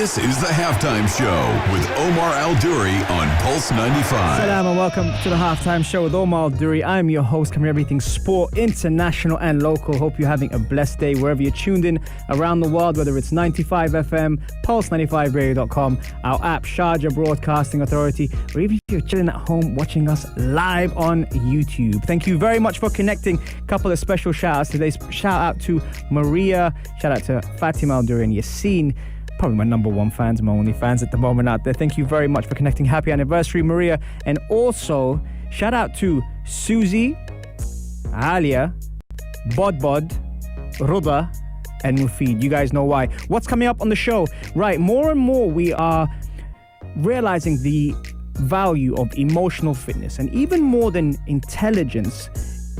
This is the Halftime Show with Omar Al-Duri on Pulse 95. Salam and welcome to the Halftime Show with Omar Al-Duri. I'm your host, covering everything sport, international and local. Hope you're having a blessed day wherever you're tuned in around the world, whether it's 95 FM, Pulse95Radio.com, our app, Sharjah Broadcasting Authority, or even if you're chilling at home watching us live on YouTube. Thank you very much for connecting. A couple of special shout-outs today. Shout out to Maria, shout out to Fatima Al-Duri and Yassine. Probably my number one fans, my only fans at the moment out there. Thank you very much for connecting. Happy anniversary, Maria. And also, shout out to Susie, Alia, Bodbod, Ruda, and Mufid. You guys know why. What's coming up on the show? Right, more and more we are realizing the value of emotional fitness. And even more than intelligence,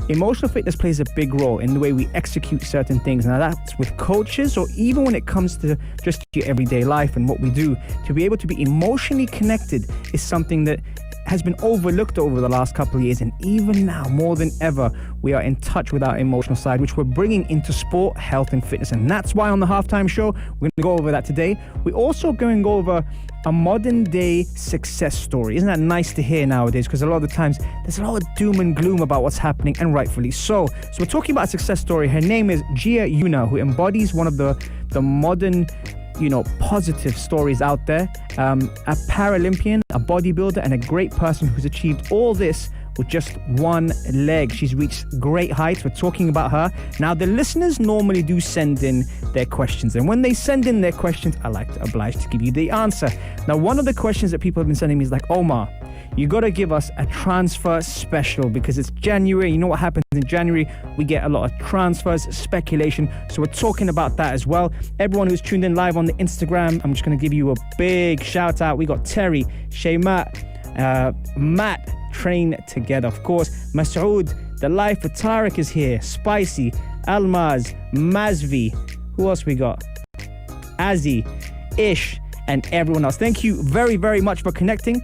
emotional fitness plays a big role in the way we execute certain things. Now that's with coaches or even when it comes to just your everyday life and what we do. To be able to be emotionally connected is something that has been overlooked over the last couple of years, and even now more than ever we are in touch with our emotional side, which we're bringing into sport, health and fitness. And that's why on the Halftime Show we're going to go over that today. We're also going to go over a modern day success story. Isn't that nice to hear nowadays? Because a lot of the times there's a lot of doom and gloom about what's happening, and rightfully so. So we're talking about a success story. Her name is Gui Yuna, who embodies one of the modern, positive stories out there. A Paralympian, a bodybuilder, and a great person who's achieved all this with just one leg. She's reached great heights. We're talking about her. Now, the listeners normally do send in their questions, and when they send in their questions, I like to oblige to give you the answer. Now, one of the questions that people have been sending me is like, Omar, you got to give us a transfer special because it's January. You know what happens in January? We get a lot of transfers, speculation. So we're talking about that as well. Everyone who's tuned in live on the Instagram, I'm just going to give you a big shout out. We got Terry, Shaymat, Matt, Train Together, of course. Masoud, The Life of Tariq is here. Spicy, Almaz, Mazvi. Who else we got? Azzy, Ish, and everyone else. Thank you very, very much for connecting.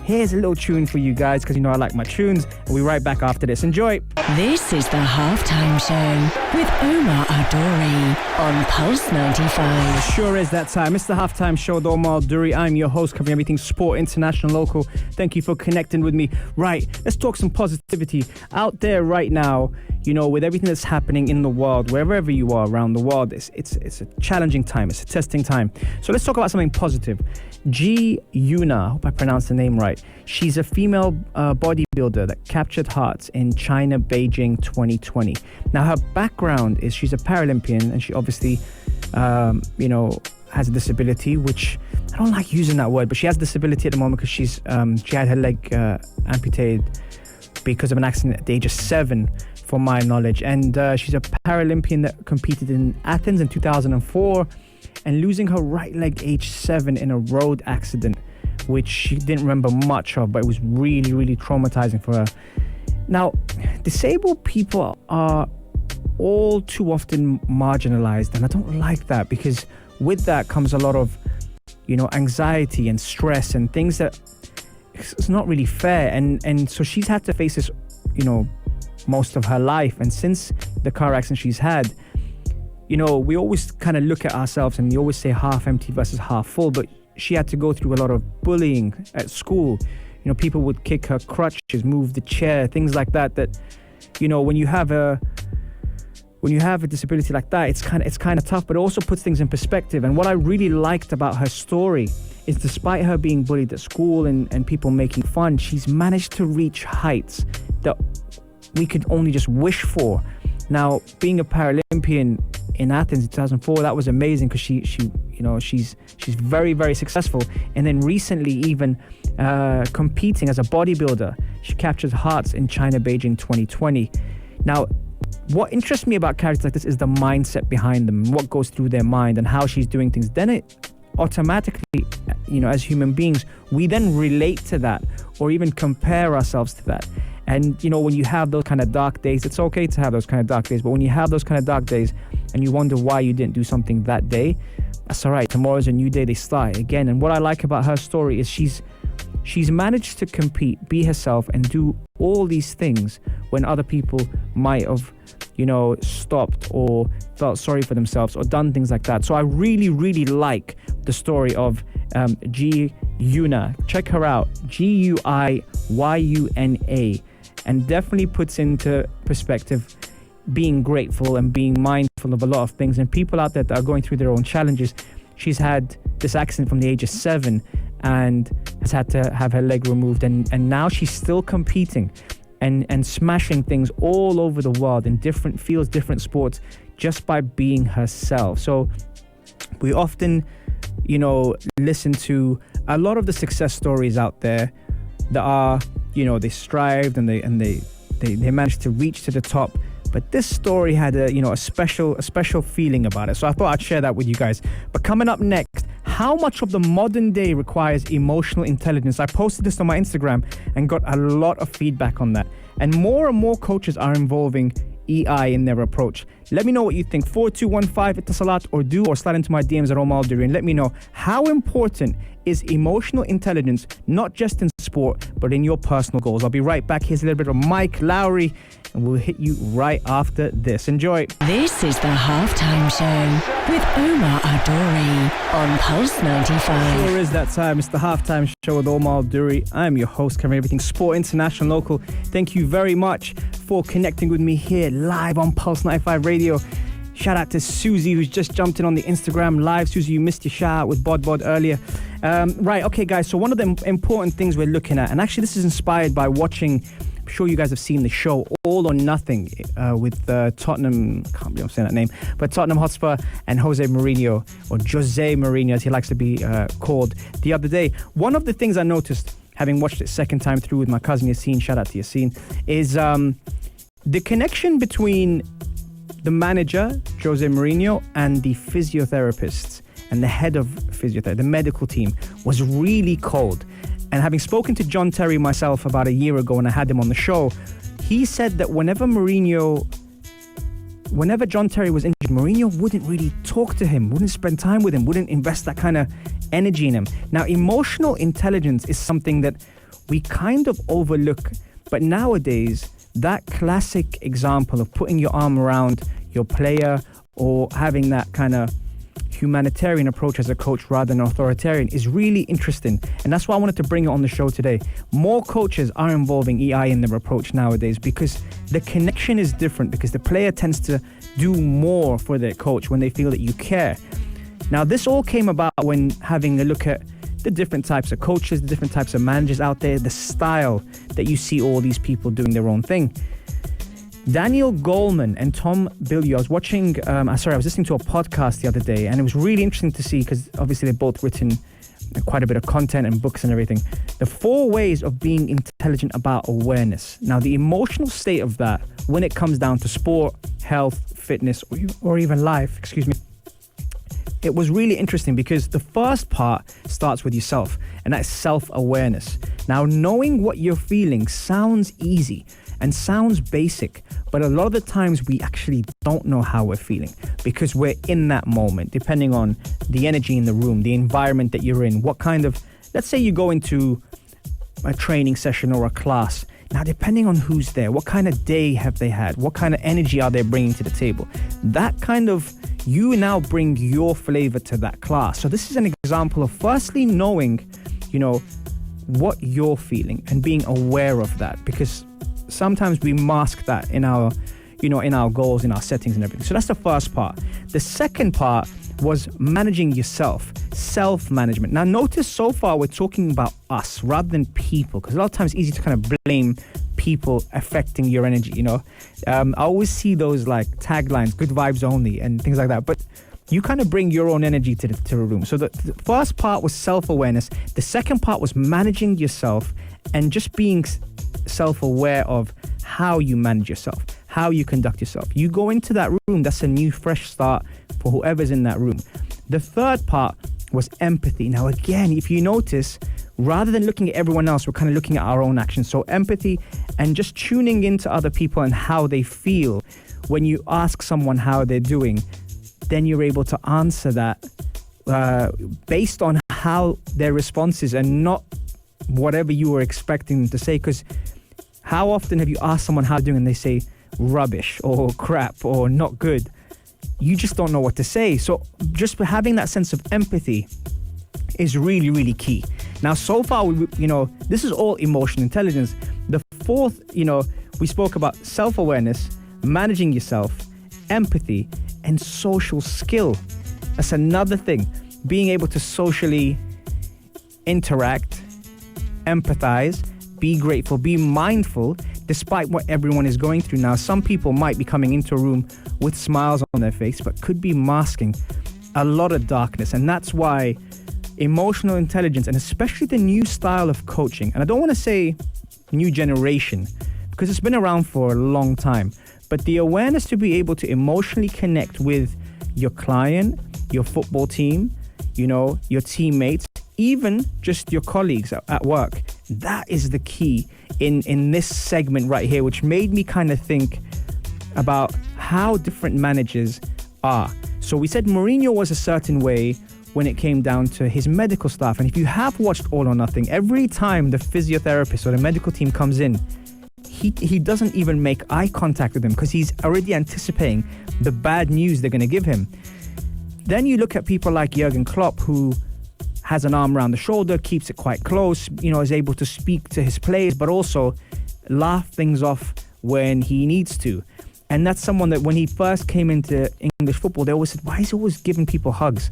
Here's a little tune for you guys, because you know I like my tunes. We'll be right back after this. Enjoy. This is the Halftime Show with Omar Al-Duri on Pulse 95. Sure is that time. It's the Halftime Show with Omar Al-Duri. I'm your host, covering everything sport, international, local. Thank you for connecting with me. Right, let's talk some positivity. Out there right now, with everything that's happening in the world, wherever you are around the world, it's a challenging time. It's a testing time. So let's talk about something positive. Gui Yuna, I hope I pronounced the name right. She's a female bodybuilder that captured hearts in China, Beijing 2020. Now, her background is she's a Paralympian, and she obviously, has a disability, which I don't like using that word, but she has a disability at the moment because she had her leg amputated because of an accident at the age of 7, from my knowledge. And she's a Paralympian that competed in Athens in 2004, and losing her right leg age 7 in a road accident, which she didn't remember much of, but it was really, really traumatizing for her. Now, disabled people are all too often marginalized, and I don't like that, because with that comes a lot of, anxiety and stress and things that it's not really fair. And so she's had to face this, most of her life. And since the car accident she's had, we always kind of look at ourselves and you always say half empty versus half full, but she had to go through a lot of bullying at school. People would kick her crutches, move the chair, things like that, when you have a disability like that, it's kind of tough, but it also puts things in perspective. And what I really liked about her story is, despite her being bullied at school and people making fun, she's managed to reach heights that we could only just wish for. Now, being a Paralympian in Athens in 2004, that was amazing, because she's very, very successful. And then recently, even competing as a bodybuilder, she captured hearts in China, Beijing 2020. Now, what interests me about characters like this is the mindset behind them, what goes through their mind, and how she's doing things. Then it automatically, as human beings, we then relate to that, or even compare ourselves to that. And, when you have those kind of dark days, it's okay to have those kind of dark days, but when you have those kind of dark days and you wonder why you didn't do something that day, that's all right. Tomorrow's a new day. They start again. And what I like about her story is she's managed to compete, be herself, and do all these things when other people might have, stopped or felt sorry for themselves or done things like that. So I really, really like the story of Gui Yuna. Check her out, Guiyuna, and definitely puts into perspective being grateful and being mindful of a lot of things, and people out there that are going through their own challenges. She's had this accident from the age of 7 and has had to have her leg removed, and now she's still competing and smashing things all over the world in different fields, different sports, just by being herself. So we often, listen to a lot of the success stories out there that are, they strived and they managed to reach to the top. But this story had a special feeling about it. So I thought I'd share that with you guys. But coming up next, how much of the modern day requires emotional intelligence? I posted this on my Instagram and got a lot of feedback on that. And more coaches are involving EI in their approach. Let me know what you think. 4215 Itasalat or slide into my DMs at Omar Al-Duri and let me know how important is emotional intelligence, not just in sport, but in your personal goals. I'll be right back. Here's a little bit of Mike Lowry, and we'll hit you right after this. Enjoy. This is the Halftime Show with Omar Al-Duri on Pulse 95. Sure is that time. It's the Halftime Show with Omar Al-Duri. I'm your host, covering everything sport, international, local. Thank you very much for connecting with me here live on Pulse 95 Radio. Shout out to Susie, who's just jumped in on the Instagram live. Susie, you missed your shout out with Bod earlier. Right, okay, guys. So one of the important things we're looking at, and actually this is inspired by watching, I'm sure you guys have seen the show All or Nothing with Tottenham, can't believe I'm saying that name, but Tottenham Hotspur and Jose Mourinho, or Jose Mourinho as he likes to be called, the other day. One of the things I noticed, having watched it second time through with my cousin Yassine, shout out to Yassine, is the connection between the manager, Jose Mourinho, and the physiotherapists and the head of physiotherapy, the medical team, was really cold. And having spoken to John Terry myself about a year ago when I had him on the show, he said that whenever John Terry was injured, Mourinho wouldn't really talk to him, wouldn't spend time with him, wouldn't invest that kind of energy in him. Now, emotional intelligence is something that we kind of overlook, but nowadays, that classic example of putting your arm around your player or having that kind of humanitarian approach as a coach rather than authoritarian is really interesting. And that's why I wanted to bring it on the show today. More coaches are involving EI in their approach nowadays because the connection is different, because the player tends to do more for their coach when they feel that you care. Now, this all came about when having a look at the different types of coaches, the different types of managers out there, the style that you see all these people doing their own thing. Daniel Goleman and Tom Bilyeu, I was listening to a podcast the other day, and it was really interesting to see, because obviously they've both written quite a bit of content and books and everything. The 4 ways of being intelligent about awareness. Now, the emotional state of that when it comes down to sport, health, fitness, or even life, it was really interesting because the first part starts with yourself, and that's self-awareness. Now, knowing what you're feeling sounds easy and sounds basic, but a lot of the times we actually don't know how we're feeling because we're in that moment, depending on the energy in the room, the environment that you're in, what kind of, let's say you go into a training session or a class. Now, depending on who's there, what kind of day have they had, what kind of energy are they bringing to the table, that kind of, you now bring your flavor to that class. So this is an example of firstly knowing, what you're feeling and being aware of that, because sometimes we mask that in our, in our goals, in our settings and everything. So that's the first part. The second part was managing yourself, self-management. Now, notice so far we're talking about us rather than people, because a lot of times it's easy to kind of blame people affecting your energy, I always see those like taglines, good vibes only and things like that, but you kind of bring your own energy to the room. So the first part was self-awareness. The second part was managing yourself and just being self-aware of how you manage yourself, how you conduct yourself. You go into that room, that's a new fresh start for whoever's in that room. The third part was empathy. Now, again, if you notice, rather than looking at everyone else, we're kind of looking at our own actions. So empathy and just tuning into other people and how they feel. When you ask someone how they're doing, then you're able to answer that based on how their response is and not whatever you were expecting them to say. Because how often have you asked someone how they're doing and they say, rubbish or crap or not good, you just don't know what to say. So just having that sense of empathy is really, really key. Now, so far, this is all emotional intelligence. The fourth, we spoke about self-awareness, managing yourself, empathy, and social skill. That's another thing. Being able to socially interact, empathize, be grateful, be mindful, despite what everyone is going through. Now, some people might be coming into a room with smiles on their face, but could be masking a lot of darkness. And that's why emotional intelligence, and especially the new style of coaching, and I don't want to say new generation, because it's been around for a long time, but the awareness to be able to emotionally connect with your client, your football team, your teammates, even just your colleagues at work. That is the key in this segment right here, which made me kind of think about how different managers are. So we said Mourinho was a certain way when it came down to his medical staff. And if you have watched All or Nothing, every time the physiotherapist or the medical team comes in, he doesn't even make eye contact with them because he's already anticipating the bad news they're going to give him. Then you look at people like Jurgen Klopp, who has an arm around the shoulder, keeps it quite close, is able to speak to his players, but also laugh things off when he needs to. And that's someone that when he first came into English football, they always said, why is he always giving people hugs?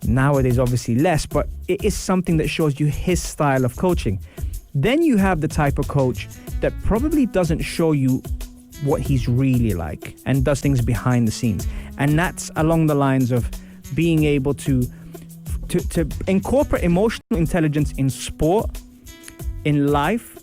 Nowadays, obviously less, but it is something that shows you his style of coaching. Then you have the type of coach that probably doesn't show you what he's really like and does things behind the scenes. And that's along the lines of being able to incorporate emotional intelligence in sport, in life,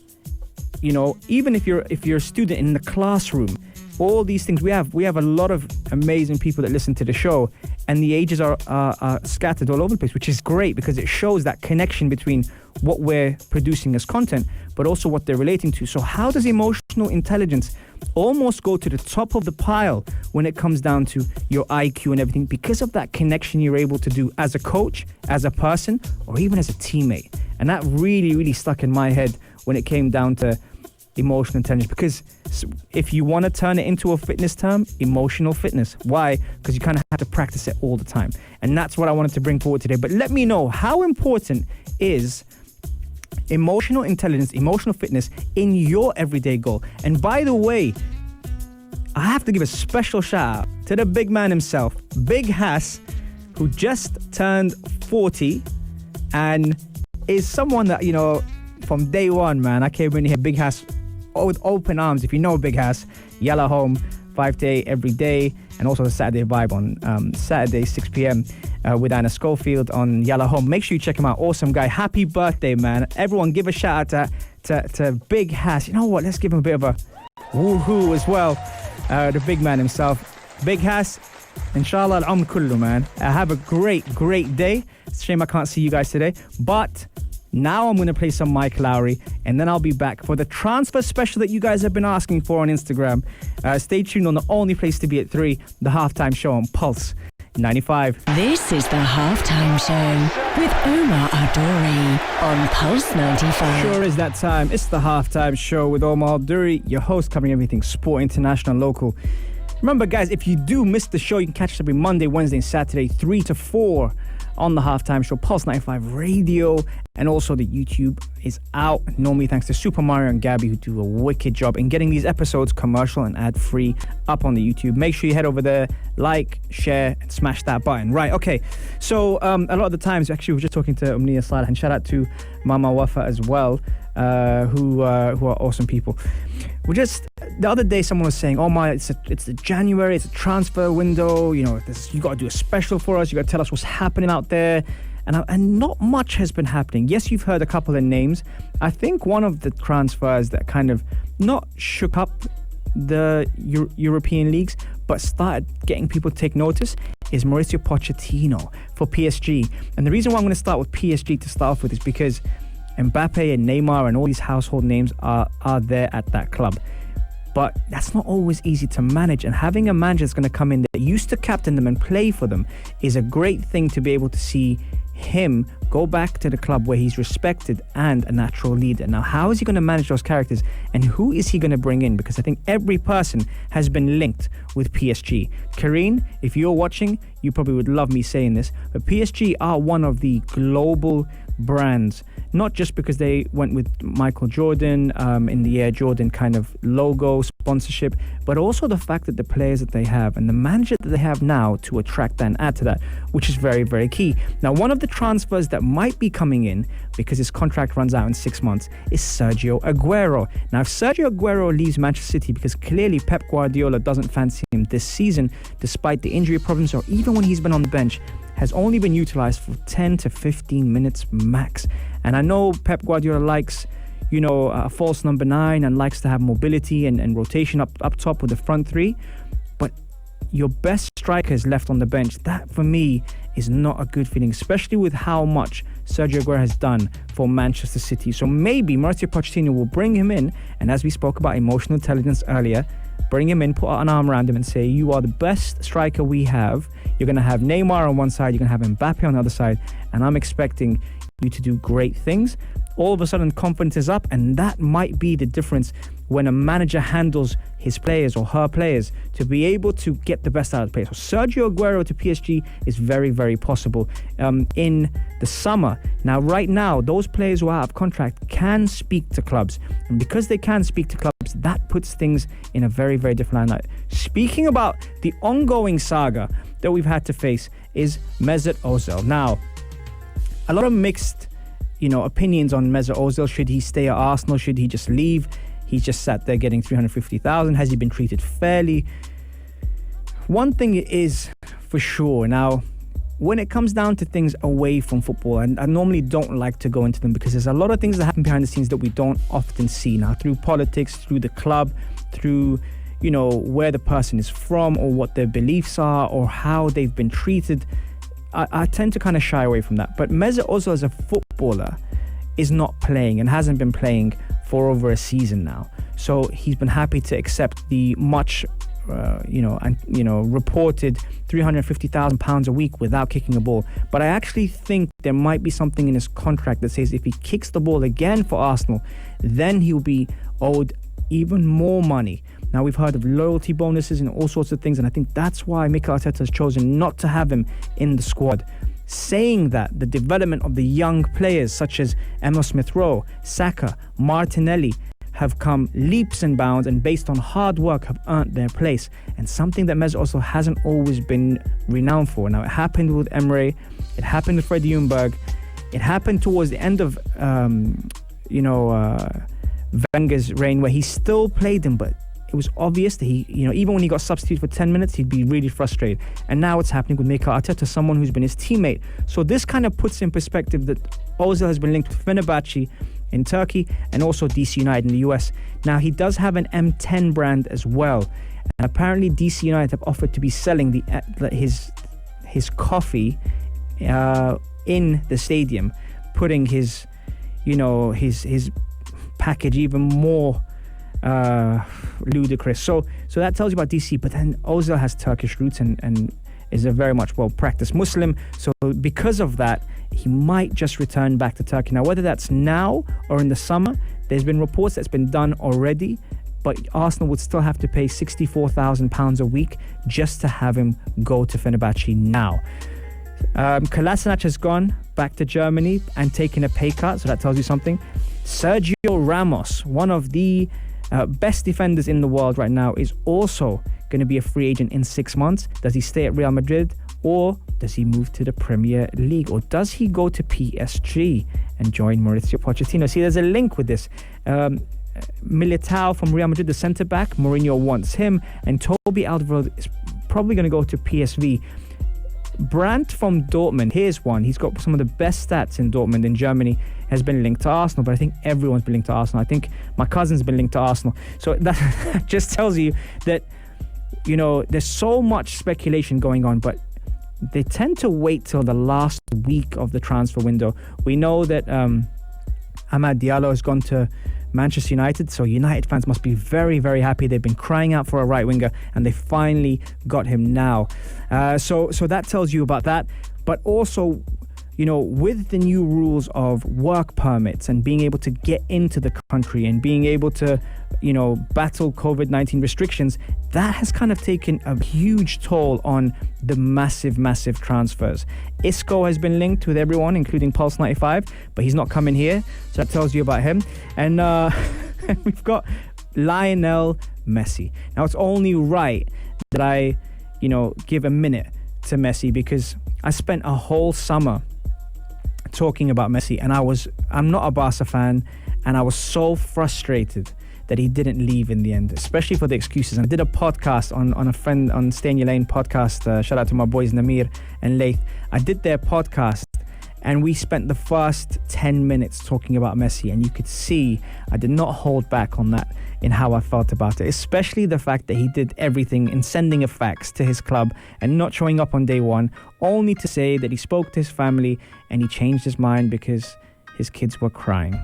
even if you're a student in the classroom. All these things, we have a lot of amazing people that listen to the show, and the ages are scattered all over the place, which is great because it shows that connection between what we're producing as content, but also what they're relating to. So how does emotional intelligence almost go to the top of the pile when it comes down to your IQ and everything? Because of that connection you're able to do as a coach, as a person, or even as a teammate. And that really, really stuck in my head when it came down to emotional intelligence, because if you want to turn it into a fitness term, emotional fitness. Why? Because you kind of have to practice it all the time. And that's what I wanted to bring forward today. But let me know, how important is emotional intelligence, emotional fitness in your everyday goal? And by the way, I have to give a special shout out to the big man himself, Big Hass, who just turned 40 and is someone that, from day one, man, I came in here, Big Hass, with open arms. If you know Big Hass, Yalla Home, 5 to 8 every day, and also the Saturday Vibe on Saturday, 6 p.m. With Anna Schofield on Yalla Home. Make sure you check him out. Awesome guy. Happy birthday, man. Everyone give a shout out to Big Hass. You know what? Let's give him a bit of a woohoo as well. The big man himself. Big Hass, inshallah al-umr kullu, man. Have a great day. It's a shame I can't see you guys today. But now I'm going to play some Mike Lowry, and then I'll be back for the transfer special that you guys have been asking for on Instagram. Stay tuned on the only place to be at 3, the Halftime Show on Pulse 95. This is the Halftime Show with Omar Adori on Pulse 95. Sure is that time. It's the Halftime Show with Omar Adori, your host, covering everything sport, international, local. Remember, guys, if you do miss the show, you can catch us every Monday, Wednesday, and Saturday, 3 to 4 on the Halftime Show, Pulse 95 Radio, and also the YouTube is out. Normally thanks to Super Mario and Gabby, who do a wicked job in getting these episodes commercial and ad-free up on the YouTube. Make sure you head over there, like, share, and smash that button. Right, okay. So a lot of the times, actually, we were just talking to Umniya Saleh, and shout out to Mama Wafa as well, who are awesome people. The other day someone was saying, it's the January, it's a transfer window, you got to do a special for us, you got to tell us what's happening out there, and not much has been happening. Yes, you've heard a couple of names. I think one of the transfers that kind of not shook up the European leagues, but started getting people to take notice is Mauricio Pochettino for PSG. And the reason why I'm going to start with PSG to start off with is because Mbappe and Neymar and all these household names are there at that club. But that's not always easy to manage, and having a manager that's going to come in that used to captain them and play for them is a great thing to be able to see him go back to the club where he's respected and a natural leader. Now, how is he going to manage those characters, and who is he going to bring in? Because I think every person has been linked with PSG. Karine, if you're watching, you probably would love me saying this, but PSG are one of the global brands, not just because they went with Michael Jordan in the Air Jordan kind of logo sponsorship, but also the fact that the players that they have and the manager that they have now to attract that and add to that, which is very, very key. Now, one of the transfers that might be coming in, because his contract runs out in 6 months, is Sergio Aguero. Now, if Sergio Aguero leaves Manchester City because clearly Pep Guardiola doesn't fancy him this season, despite the injury problems or even when he's been on the bench, has only been utilised for 10 to 15 minutes max. And I know Pep Guardiola likes, a false number 9 and likes to have mobility and rotation up top with the front three. But your best striker is left on the bench. That, for me, is not a good feeling, especially with how much Sergio Aguero has done for Manchester City. So maybe Mauricio Pochettino will bring him in, and as we spoke about emotional intelligence earlier, bring him in, put an arm around him and say, you are the best striker we have. You're going to have Neymar on one side, you're going to have Mbappe on the other side, and I'm expecting you to do great things. All of a sudden, confidence is up, and that might be the difference when a manager handles his players or her players to be able to get the best out of the players. So Sergio Aguero to PSG is very, very possible in the summer. Now, right now, those players who are out of contract can speak to clubs. And because they can speak to clubs, that puts things in a very, very different light. Speaking about the ongoing saga that we've had to face is Mesut Ozil. Now, a lot of mixed, opinions on Mesut Ozil. Should he stay at Arsenal? Should he just leave? He's just sat there getting 350,000. Has he been treated fairly? One thing is for sure. Now, when it comes down to things away from football, and I normally don't like to go into them because there's a lot of things that happen behind the scenes that we don't often see now, through politics, through the club, through, where the person is from or what their beliefs are or how they've been treated. I tend to kind of shy away from that. But Mesut Ozil as a footballer is not playing and hasn't been playing for over a season now. So he's been happy to accept the much, reported £350,000 a week without kicking a ball. But I actually think there might be something in his contract that says if he kicks the ball again for Arsenal, then he'll be owed even more money. Now, we've heard of loyalty bonuses and all sorts of things, and I think that's why Mikel Arteta has chosen not to have him in the squad, saying that the development of the young players such as Emil Smith-Rowe, Saka, Martinelli have come leaps and bounds and based on hard work have earned their place, and something that Mesut also hasn't always been renowned for. Now, it happened with Emre, it happened with Freddie Ljungberg, it happened towards the end of Wenger's reign where he still played him, but it was obvious that he, even when he got substituted for 10 minutes, he'd be really frustrated. And now it's happening with Mikel Arteta, someone who's been his teammate. So this kind of puts in perspective that Ozil has been linked with Fenerbahce in Turkey and also DC United in the US. Now, he does have an M10 brand as well. And apparently DC United have offered to be selling his coffee in the stadium, putting his package even more ludicrous. So that tells you about DC. But then Ozil has Turkish roots and is a very much well-practiced Muslim. So because of that, he might just return back to Turkey. Now, whether that's now or in the summer, there's been reports that's been done already, but Arsenal would still have to pay £64,000 a week just to have him go to Fenerbahce now. Kolasinac has gone back to Germany and taken a pay cut, so that tells you something. Sergio Ramos, one of the best defenders in the world right now, is also going to be a free agent in 6 months. Does he stay at Real Madrid or does he move to the Premier League, or does he go to PSG and join Mauricio Pochettino? See, there's a link with this. Militao from Real Madrid, the centre-back, Mourinho wants him, and Toby Alderweireld is probably going to go to PSV. Brandt from Dortmund, here's one. He's got some of the best stats in Dortmund in Germany, has been linked to Arsenal, but I think everyone's been linked to Arsenal. I think my cousin's been linked to Arsenal. So that just tells you that, there's so much speculation going on, but they tend to wait till the last week of the transfer window. We know that Amad Diallo has gone to Manchester United, so United fans must be very, very happy. They've been crying out for a right winger, and they finally got him now. So that tells you about that. But also, with the new rules of work permits and being able to get into the country and being able to, battle COVID-19 restrictions, that has kind of taken a huge toll on the massive transfers. Isco has been linked with everyone, including Pulse 95, but he's not coming here. So that tells you about him. And we've got Lionel Messi. Now, it's only right that I, give a minute to Messi, because I spent a whole summer talking about Messi, and I'm not a Barca fan, and I was so frustrated that he didn't leave in the end, especially for the excuses. And I did a podcast on a friend on Stay in Your Lane podcast. Shout out to my boys Namir and Laith. I did their podcast, and we spent the first 10 minutes talking about Messi, and you could see I did not hold back on that in how I felt about it, especially the fact that he did everything in sending a fax to his club and not showing up on day one, only to say that he spoke to his family and he changed his mind because his kids were crying.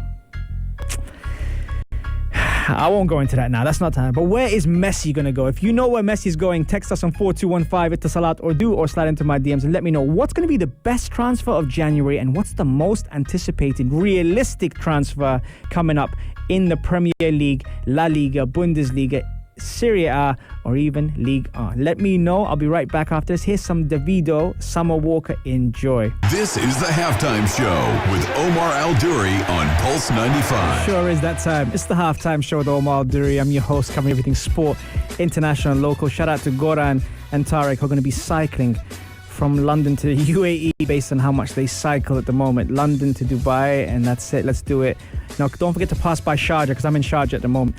I won't go into that now. That's not time. But where is Messi going to go? If you know where Messi's going, text us on 4215 Itasalat or slide into my DMs and let me know what's going to be the best transfer of January and what's the most anticipated realistic transfer coming up in the Premier League, La Liga, Bundesliga, Serie A, or even Ligue 1. Let me know. I'll be right back after this. Here's some Davido, Summer Walker. Enjoy. This is the Halftime Show with Omar Al-Duri on Pulse 95. Sure is that time. It's the Halftime Show with Omar Al-Duri. I'm your host, covering everything sport, international, local. Shout out to Goran and Tarek, who are going to be cycling from London to the UAE based on how much they cycle at the moment. London to Dubai, and that's it. Let's do it. Now, don't forget to pass by Sharjah, because I'm in Sharjah at the moment.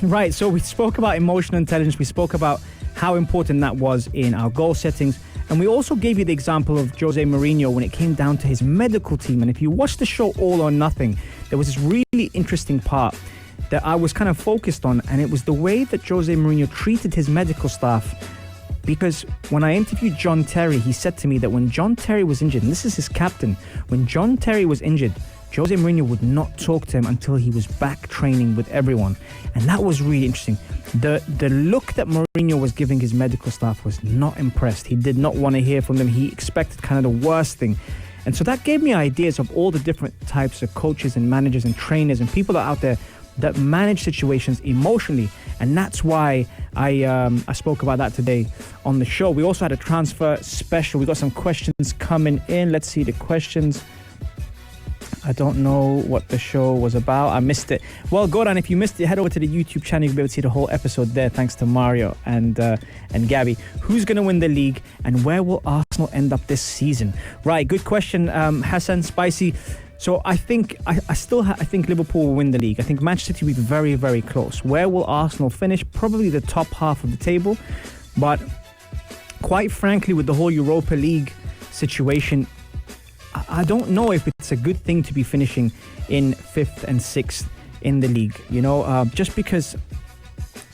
Right, so we spoke about emotional intelligence. We spoke about how important that was in our goal settings. And we also gave you the example of Jose Mourinho when it came down to his medical team. And if you watch the show All or Nothing, there was this really interesting part that I was kind of focused on, and it was the way that Jose Mourinho treated his medical staff. Because when I interviewed John Terry, he said to me that when John Terry was injured, and this is his captain, when John Terry was injured, Jose Mourinho would not talk to him until he was back training with everyone. And that was really interesting. The look that Mourinho was giving his medical staff was not impressed. He did not want to hear from them. He expected kind of the worst thing. And so that gave me ideas of all the different types of coaches and managers and trainers and people that are out there that manage situations emotionally. And that's why I spoke about that today on the show. We also had a transfer special. We got some questions coming in. Let's see the questions. I don't know what the show was about. I missed it. Well, Goran, if you missed it, head over to the YouTube channel. You'll be able to see the whole episode there. Thanks to Mario and Gabby. Who's going to win the league, and where will Arsenal end up this season? Right, good question, Hassan Spicy. So I think I think Liverpool will win the league. I think Manchester City will be very, very close. Where will Arsenal finish? Probably the top half of the table. But quite frankly, with the whole Europa League situation, I don't know if it's a good thing to be finishing in 5th and 6th in the league. Just because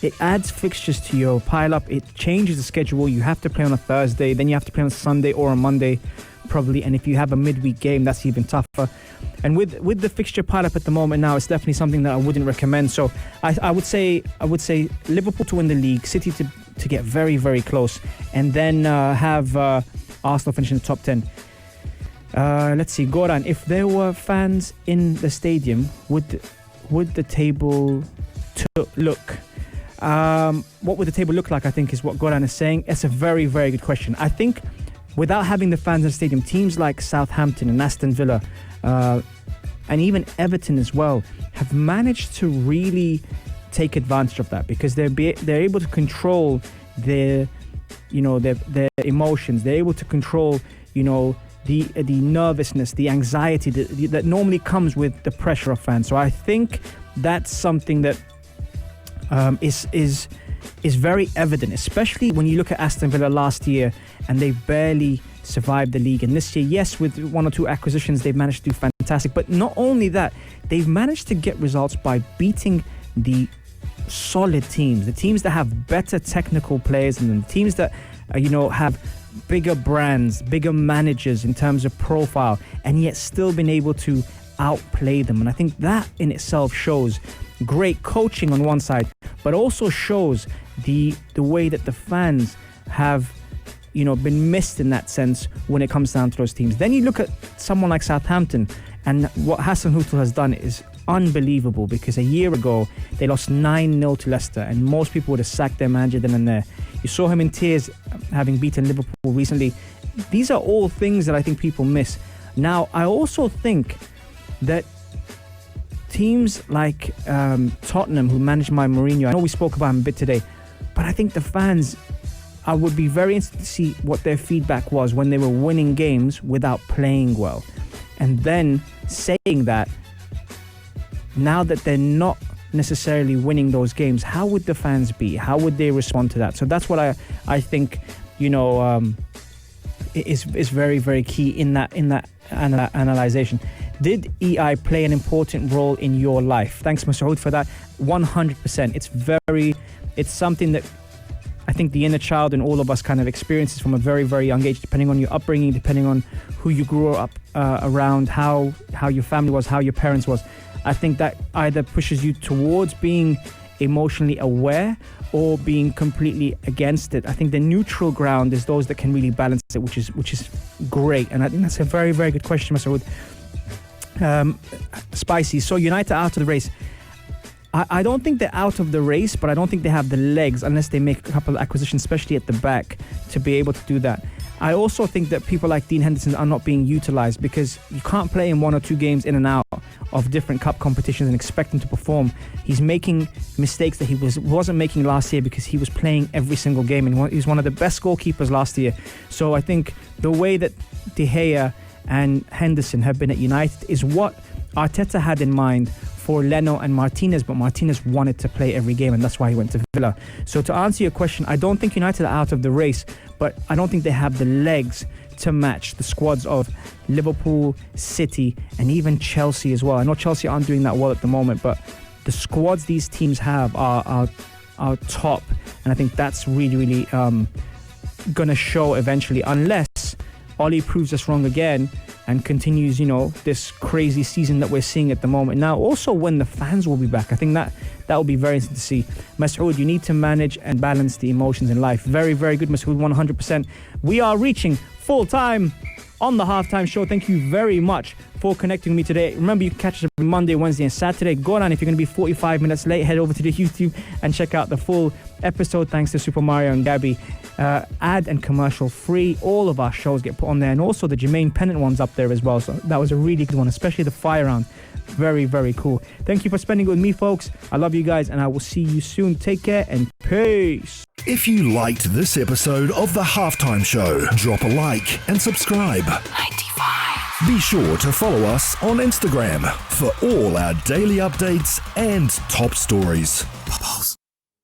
it adds fixtures to your pile-up. It changes the schedule. You have to play on a Thursday, then you have to play on a Sunday or a Monday, probably. And if you have a midweek game, that's even tougher. And with the fixture pile-up at the moment now, it's definitely something that I wouldn't recommend. So I would say Liverpool to win the league, City to get very, very close, and then have Arsenal finish in the top 10. Let's see, Goran, if there were fans in the stadium, would the table look? What would the table look like, I think, is what Goran is saying. It's a very, very good question. I think without having the fans in the stadium, teams like Southampton and Aston Villa, and even Everton as well, have managed to really take advantage of that, because they're able to control their emotions. They're able to control, the nervousness, the anxiety that normally comes with the pressure of fans. So I think that's something that is very evident, especially when you look at Aston Villa last year, and they barely survived the league. And this year, yes, with one or two acquisitions, they've managed to do fantastic. But not only that, they've managed to get results by beating the solid teams, the teams that have better technical players than them, the teams that have bigger brands, bigger managers in terms of profile, and yet still been able to outplay them. And I think that in itself shows great coaching on one side, but also shows the way that the fans have been missed in that sense when it comes down to those teams. Then you look at someone like Southampton, and what Hassan Hutel has done is unbelievable, because a year ago they lost 9-0 to Leicester, and most people would have sacked their manager then and there. You saw him in tears having beaten Liverpool recently. These are all things that I think people miss. Now, I also think that teams like Tottenham, who managed by Mourinho, I know we spoke about him a bit today, but I think the fans, I would be very interested to see what their feedback was when they were winning games without playing well. And then saying that, now that they're not necessarily winning those games, how would the fans be? How would they respond to that? So that's what I think, is very, very key in that analyzation. Did EI play an important role in your life? Thanks, Masoud, for that. 100%. It's something that I think the inner child in all of us kind of experiences from a very, very young age, depending on your upbringing, depending on who you grew up around, how your family was, how your parents was. I think that either pushes you towards being emotionally aware or being completely against it. I think the neutral ground is those that can really balance it, which is great. And I think that's a very, very good question, Masoud. Spicy. So United out of the race. I don't think they're out of the race, but I don't think they have the legs unless they make a couple of acquisitions, especially at the back, to be able to do that. I also think that people like Dean Henderson are not being utilised, because you can't play in 1 or 2 games in and out of different cup competitions and expect him to perform. He's making mistakes that he wasn't making last year because he was playing every single game, and he was one of the best goalkeepers last year. So I think the way that De Gea and Henderson have been at United is what Arteta had in mind for Leno and Martinez, but Martinez wanted to play every game, and that's why he went to Villa. So to answer your question, I don't think United are out of the race, but I don't think they have the legs to match the squads of Liverpool, City, and even Chelsea as well. I know Chelsea aren't doing that well at the moment, but the squads these teams have are top, and I think that's really, really going to show eventually, unless Oli proves us wrong again and continues, this crazy season that we're seeing at the moment. Now, also when the fans will be back, I think that will be very interesting to see. Masoud, you need to manage and balance the emotions in life. Very, very good, Masoud, 100%. We are reaching full time on the Halftime Show. Thank you very much for connecting with me today. Remember, you can catch us every Monday, Wednesday, and Saturday. Go on, if you're going to be 45 minutes late, head over to the YouTube and check out the full episode. Thanks to Super Mario and Gabby. Ad and commercial free. All of our shows get put on there, and also the Jermaine Pennant one's up there as well. So that was a really good one, especially the fire round. Very, very cool. Thank you for spending it with me, folks. I love you guys, and I will see you soon. Take care and peace. If you liked this episode of The Halftime Show, drop a like and subscribe. 95. Be sure to follow us on Instagram for all our daily updates and top stories.